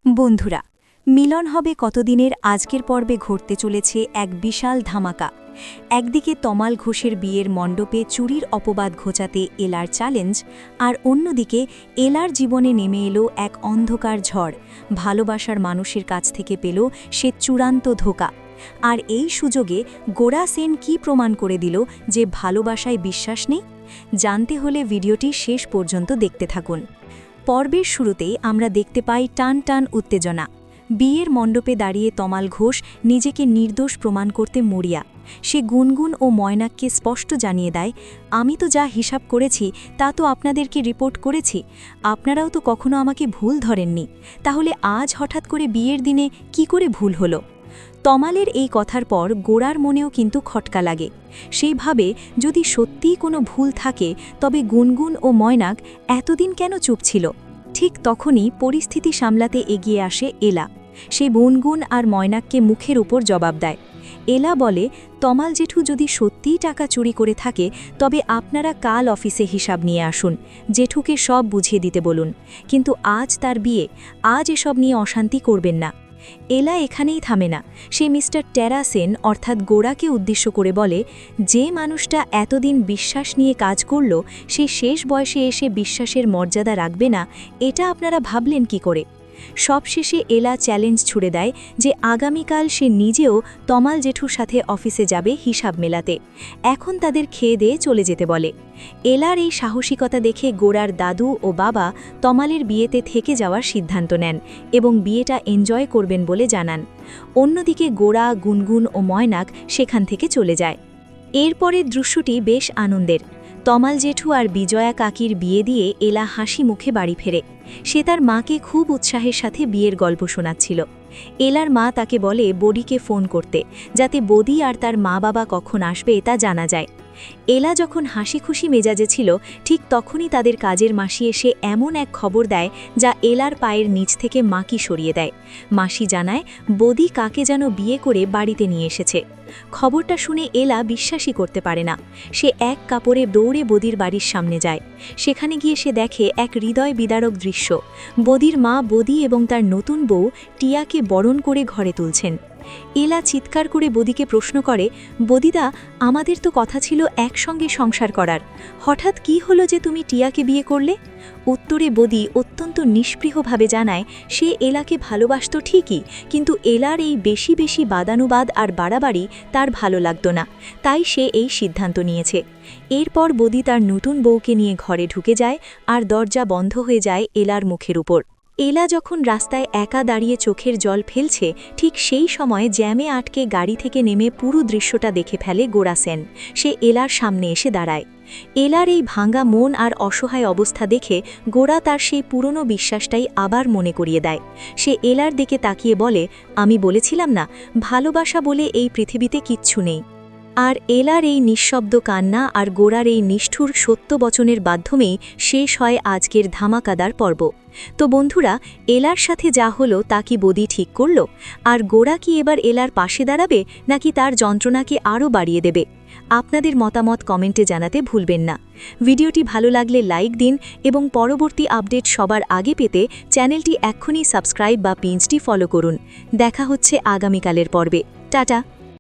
বন্ধুরা, মিলন হবে কতদিনের আজকের পর্বে ঘটতে চলেছে এক বিশাল ধামাকা। একদিকে তমাল ঘোষের বিয়ের মণ্ডপে চুরির অপবাদ ঘোচাতে এলার চ্যালেঞ্জ, আর অন্যদিকে এলার জীবনে নেমে এলো এক অন্ধকার ঝড়। ভালোবাসার মানুষের কাছ থেকে পেল সে চূড়ান্ত ধোঁকা। আর এই সুযোগে গোরা সেন কি প্রমাণ করে দিল যে ভালোবাসায় বিশ্বাস নেই? জানতে হলে ভিডিওটি শেষ পর্যন্ত দেখতে থাকুন। পর্বের শুরুতেই আমরা দেখতে পাই টান টান উত্তেজনা। বিয়ের মণ্ডপে দাঁড়িয়ে তমাল ঘোষ নিজেকে নির্দোষ প্রমাণ করতে মরিয়া। সে গুনগুন ও ময়নাককে স্পষ্ট জানিয়ে দেয়, আমি তো যা হিসাব করেছি তা তো আপনাদেরকে রিপোর্ট করেছি, আপনারাও তো কখনো আমাকে ভুল ধরেননি, তাহলে আজ হঠাৎ করে বিয়ের দিনে কি করে ভুল হলো? তমালের এই কথার পর গোরার মনেও কিন্তু খটকা লাগে। সেইভাবে যদি সত্যিই কোনো ভুল থাকে তবে গুনগুন ও ময়নাক এতদিন কেন চুপ ছিল? ঠিক তখনই পরিস্থিতি সামলাতে এগিয়ে আসে এলা। সে গুনগুন আর ময়নাককে মুখের উপর জবাব দেয়। এলা বলে, তমাল জেঠু যদি সত্যিই টাকা চুরি করে থাকে তবে আপনারা কাল অফিসে হিসাব নিয়ে আসুন, জেঠুকে সব বুঝিয়ে দিতে বলুন, কিন্তু আজ তার বিয়ে, আজ এসব নিয়ে অশান্তি করবেন না। এলা এখানেই থামে না। সে মিস্টার টেরা সেন অর্থাৎ গোরাকে উদ্দেশ্য করে বলে, যে মানুষটা এতদিন বিশ্বাস নিয়ে কাজ করল সে শেষ বয়সে এসে বিশ্বাসের মর্যাদা রাখবে না, এটা আপনারা ভাবলেন কি করে? সবশেষে এলা চ্যালেঞ্জ ছুড়ে দেয় যে আগামীকাল সে নিজেও তমাল জেঠুর সাথে অফিসে যাবে হিসাব মেলাতে। এখন তাদের খেয়ে দিয়ে চলে যেতে বলে। এলার এই সাহসিকতা দেখে গোরার দাদু ও বাবা তমালের বিয়েতে থেকে যাওয়ার সিদ্ধান্ত নেন এবং বিয়েটা এনজয় করবেন বলে জানান। অন্যদিকে গোরা, গুনগুন ও ময়নাক সেখান থেকে চলে যায়। এরপরের দৃশ্যটি বেশ আনন্দের। তমাল জেঠু আর বিজয়া কাকির বিয়ে দিয়ে এলা হাসি মুখে বাড়ি ফেরে। সে তার মাকে খুব উৎসাহের সাথে বিয়ের গল্প শোনাচ্ছিল। এলার মা তাকে বলে বডিকে ফোন করতে, যাতে বদি আর তার মা বাবা কখন আসবে তা জানা যায়। এলা যখন হাসি খুশি মেজাজে ছিল ঠিক তখনই তাদের কাজের মাসি এসে এমন এক খবর দেয় যা এলার পায়ের নিচ থেকে মাকি সরিয়ে দেয়। মাসি জানায় বদি কাকে যেন বিয়ে করে বাড়িতে নিয়ে এসেছে। খবরটা শুনে এলা বিশ্বাসই করতে পারে না। সে এক কাপড়ে দৌড়ে বদির বাড়ির সামনে যায়। সেখানে গিয়ে সে দেখে এক হৃদয় বিদারক দৃশ্য। বদির মা বদি এবং তার নতুন বউ টিয়াকে বরণ করে ঘরে তুলছেন। এলা চিৎকার করে বদিকে প্রশ্ন করে, বদিদা, আমাদের তো কথা ছিল একসঙ্গে সংসার করার, হঠাৎ কি হলো যে তুমি টিয়াকে বিয়ে করলে? উত্তরে বদি অত্যন্ত নিষ্পৃহভাবে জানায় সে এলাকে ভালোবাসত ঠিকই, কিন্তু এলার এই বেশি বেশি বাদানুবাদ আর বাড়াবাড়ি তার ভালো লাগতো না, তাই সে এই সিদ্ধান্ত নিয়েছে। এরপর বদি তার নতুন বউকে নিয়ে ঘরে ঢুকে যায় আর দরজা বন্ধ হয়ে যায় এলার মুখের উপর। এলা যখন রাস্তায় একা দাঁড়িয়ে চোখের জল ফেলছে ঠিক সেই সময় জ্যামে আটকে গাড়ি থেকে নেমে পুরো দৃশ্যটা দেখে ফেলে গোরা সেন। সে এলার সামনে এসে দাঁড়ায়। এলার এই ভাঙা মন আর অসহায় অবস্থা দেখে গোরা তার সেই পুরনো বিশ্বাসটাই আবার মনে করিয়ে দেয়। সে এলার দিকে তাকিয়ে বলে, আমি বলেছিলাম না, ভালোবাসা বলে এই পৃথিবীতে কিচ্ছু নেই। আর এলার এই নিঃশব্দ কান্না আর গোরার এই নিষ্ঠুর সত্য বচনের মাধ্যমেই শেষ হয় আজকের ধামাকাদার পর্ব। তো বন্ধুরা, এলার সাথে যা হলো তা কি বদি ঠিক করল? আর গোরা কি এবার এলার পাশে দাঁড়াবে নাকি তার যন্ত্রণাকে আরও বাড়িয়ে দেবে? আপনাদের মতামত কমেন্টে জানাতে ভুলবেন না। ভিডিওটি ভালো লাগলে লাইক দিন এবং পরবর্তী আপডেট সবার আগে পেতে চ্যানেলটি এক্ষুনি সাবস্ক্রাইব বা পেজটি ফলো করুন। দেখা হচ্ছে আগামীকালের পর্বে। টাটা।